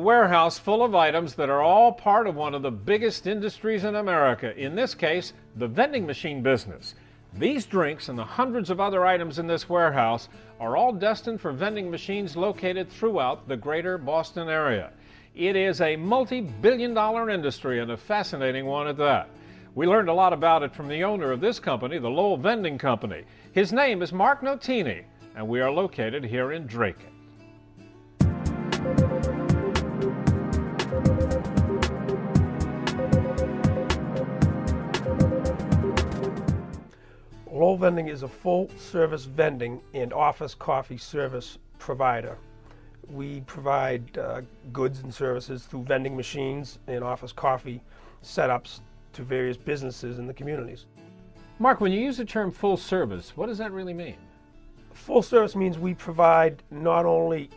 warehouse full of items that are all part of one of the biggest industries in America, in this case, the vending machine business. These drinks and the hundreds of other items in this warehouse are all destined for vending machines located throughout the greater Boston area. It is a multi-billion-dollar industry, and a fascinating one at that. We learned a lot about it from the owner of this company, the Lowell Vending Company. His name is Mark Notini, and we are located here in Drake. Lowell Vending is a full-service vending and office coffee service provider. We provide goods and services through vending machines and office coffee setups to various businesses in the communities. Mark, when you use the term full service, what does that really mean? Full service means we provide not only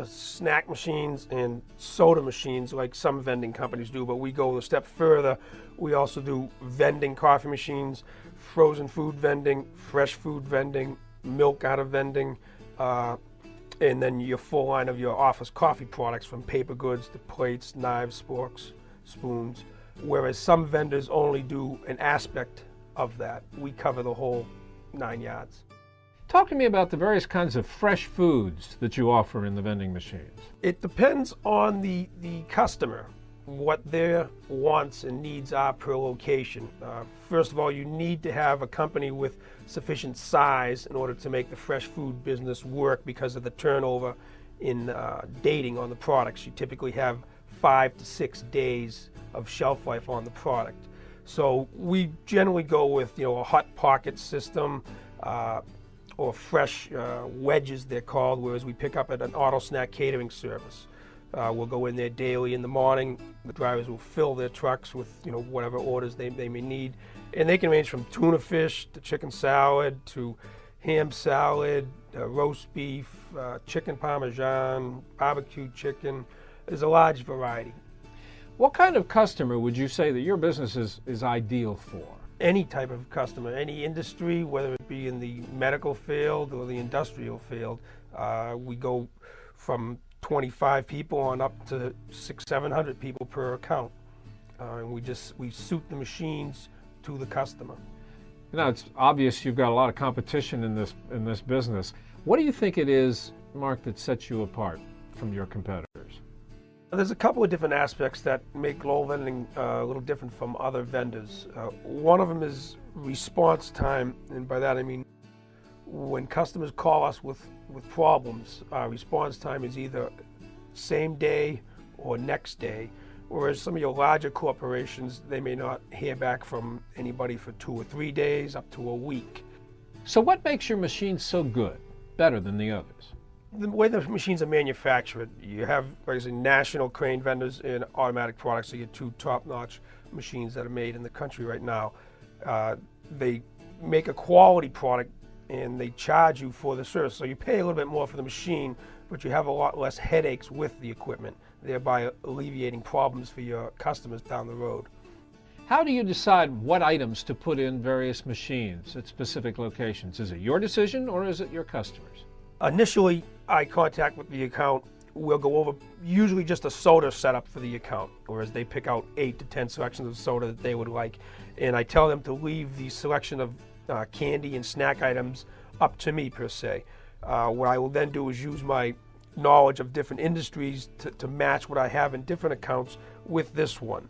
snack machines and soda machines like some vending companies do, but we go a step further. We also do vending coffee machines, frozen food vending, fresh food vending, milk out of vending, and then your full line of your office coffee products, from paper goods to plates, knives, forks, spoons. Whereas some vendors only do an aspect of that. We cover the whole 9 yards. Talk to me about the various kinds of fresh foods that you offer in the vending machines. It depends on the customer, what their wants and needs are per location. First of all, you need to have a company with sufficient size in order to make the fresh food business work because of the turnover in dating on the products. You typically have 5 to 6 days of shelf life on the product. So we generally go with a hot pocket system, or fresh wedges they're called, whereas we pick up at an auto snack catering service. We'll go in there daily in the morning. The drivers will fill their trucks with whatever orders they may need, and they can range from tuna fish to chicken salad to ham salad, roast beef, chicken parmesan, barbecue chicken. There's a large variety. What kind of customer would you say that your business is ideal for? Any type of customer, any industry, whether it be in the medical field or the industrial field. We go from 25 people on up to 600-700 people per account. And we suit the machines to the customer. It's obvious you've got a lot of competition in this business. What do you think it is, Mark, that sets you apart from your competitors? There's a couple of different aspects that make Lowell Vending a little different from other vendors. One of them is response time, and by that I mean when customers call us with problems, our response time is either same day or next day, whereas some of your larger corporations, they may not hear back from anybody for 2 or 3 days, up to a week. So what makes your machine so good, better than the others? The way the machines are manufactured, you have, like I say, national crane vendors in automatic products, so you get 2 top-notch machines that are made in the country right now. They make a quality product and they charge you for the service, so you pay a little bit more for the machine, but you have a lot less headaches with the equipment, thereby alleviating problems for your customers down the road. How do you decide what items to put in various machines at specific locations? Is it your decision or is it your customers? Initially, I contact with the account. We'll go over usually just a soda setup for the account, whereas they pick out 8 to 10 selections of soda that they would like. And I tell them to leave the selection of candy and snack items up to me, per se. What I will then do is use my knowledge of different industries to match what I have in different accounts with this one.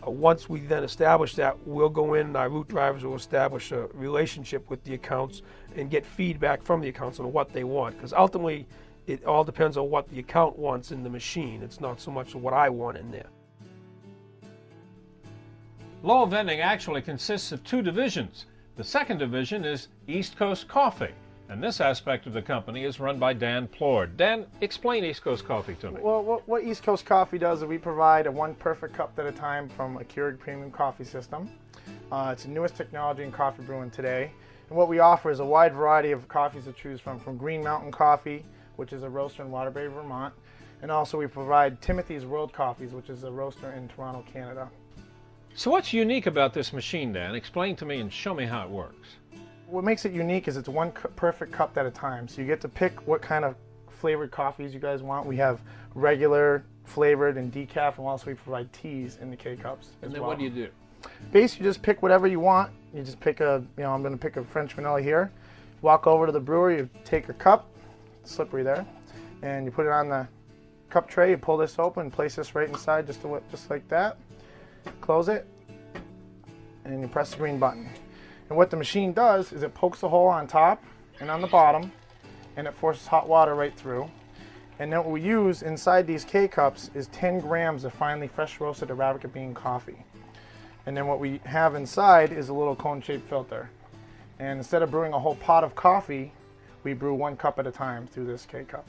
Once we then establish that, we'll go in and our route drivers will establish a relationship with the accounts and get feedback from the accounts on what they want. Because ultimately, it all depends on what the account wants in the machine. It's not so much what I want in there. Lowell Vending actually consists of 2 divisions. The second division is East Coast Coffee, and this aspect of the company is run by Dan Plord. Dan, explain East Coast Coffee to me. Well, what East Coast Coffee does is we provide a 1 perfect cup at a time from a Keurig premium coffee system. It's the newest technology in coffee brewing today. And what we offer is a wide variety of coffees to choose from Green Mountain Coffee, which is a roaster in Waterbury, Vermont. And also we provide Timothy's World Coffees, which is a roaster in Toronto, Canada. So what's unique about this machine, Dan? Explain to me and show me how it works. What makes it unique is it's 1 perfect cup at a time. So you get to pick what kind of flavored coffees you guys want. We have regular, flavored and decaf, and also we provide teas in the K-Cups as And then well. what do you do? Basically, you just pick whatever you want. You just pick I'm going to pick a French vanilla here. Walk over to the brewer, you take a cup, slippery there, and you put it on the cup tray. You pull this open, place this right inside, just like that. Close it, and you press the green button. And what the machine does is it pokes a hole on top and on the bottom, and it forces hot water right through. And then what we use inside these K-Cups is 10 grams of finely fresh roasted Arabica bean coffee. And then what we have inside is a little cone-shaped filter. And instead of brewing a whole pot of coffee, we brew 1 cup at a time through this K-Cup.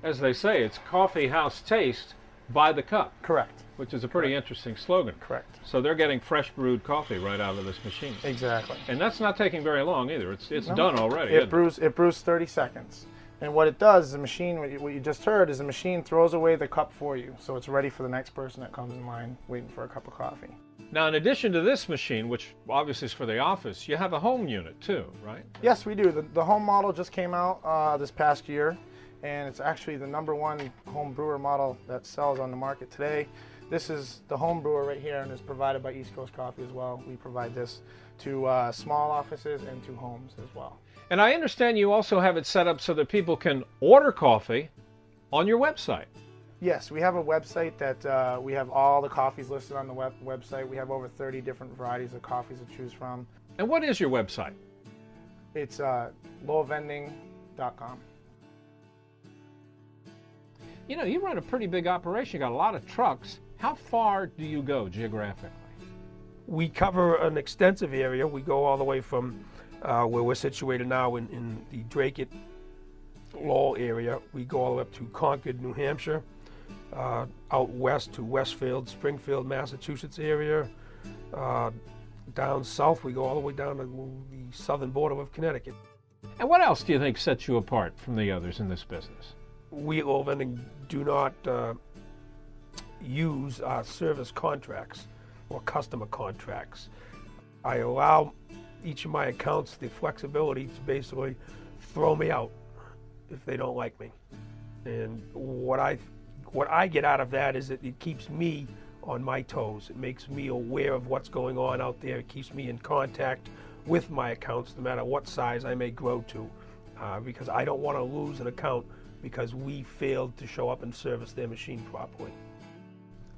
As they say, it's coffee house taste by the cup. Correct. Which is a pretty interesting slogan. Correct. So they're getting fresh brewed coffee right out of this machine. Exactly. And that's not taking very long either. It's No. done already. It brews 30 seconds. And what it does is the machine, what you just heard, is the machine throws away the cup for you. So it's ready for the next person that comes in line waiting for a cup of coffee. Now, in addition to this machine, which obviously is for the office, you have a home unit too, right? Yes, we do. The home model just came out this past year, and it's actually the #1 home brewer model that sells on the market today. This is the home brewer right here, and is provided by East Coast Coffee as well. We provide this to small offices and to homes as well. And I understand you also have it set up so that people can order coffee on your website. Yes, we have a website that we have all the coffees listed on the website. We have over 30 different varieties of coffees to choose from. And what is your website? It's lowellvending.com. You know, you run a pretty big operation. You got a lot of trucks. How far do you go geographically? We cover an extensive area. We go all the way from where we're situated now in the Drake Lowell area. We go all the way up to Concord, New Hampshire, out west to Westfield, Springfield, Massachusetts area. Down south, we go all the way down to the southern border of Connecticut. And what else do you think sets you apart from the others in this business? We at Lowell Vending do not use service contracts or customer contracts. I allow each of my accounts the flexibility to basically throw me out if they don't like me. And what I get out of that is that it keeps me on my toes. It makes me aware of what's going on out there. It keeps me in contact with my accounts, no matter what size I may grow to, because I don't want to lose an account because we failed to show up and service their machine properly.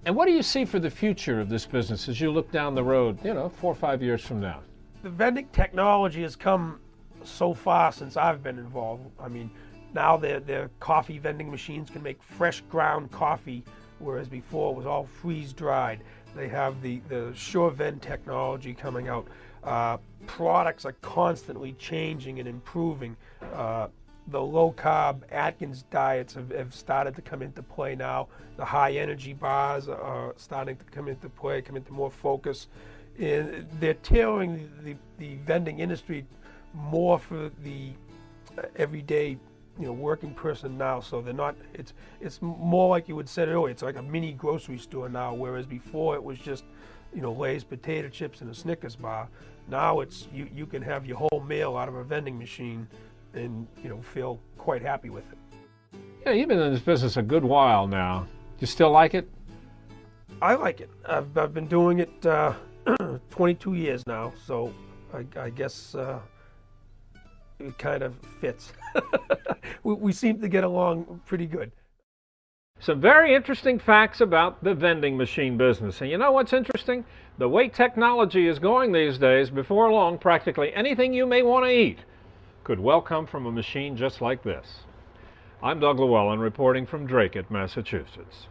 And what do you see for the future of this business as you look down the road, 4 or 5 years from now? The vending technology has come so far since I've been involved. I mean, now their coffee vending machines can make fresh ground coffee, whereas before it was all freeze-dried. They have the Sure Vend technology coming out. Products are constantly changing and improving. The low-carb Atkins diets have started to come into play now. The high-energy bars are starting to come into play, come into more focus. And they're tailoring the vending industry more for the everyday working person now. So they're not, it's more like you would say earlier, it's like a mini grocery store now, whereas before it was just Lay's potato chips and a Snickers bar. Now it's you can have your whole meal out of a vending machine and feel quite happy with it. Yeah, you've been in this business a good while now. You still like it? I like it. I've been doing it 22 years now, so I guess it kind of fits. we seem to get along pretty good. Some very interesting facts about the vending machine business. And you know what's interesting? The way technology is going these days, before long, practically anything you may want to eat could well come from a machine just like this. I'm Doug Lowell, reporting from Drake, Massachusetts.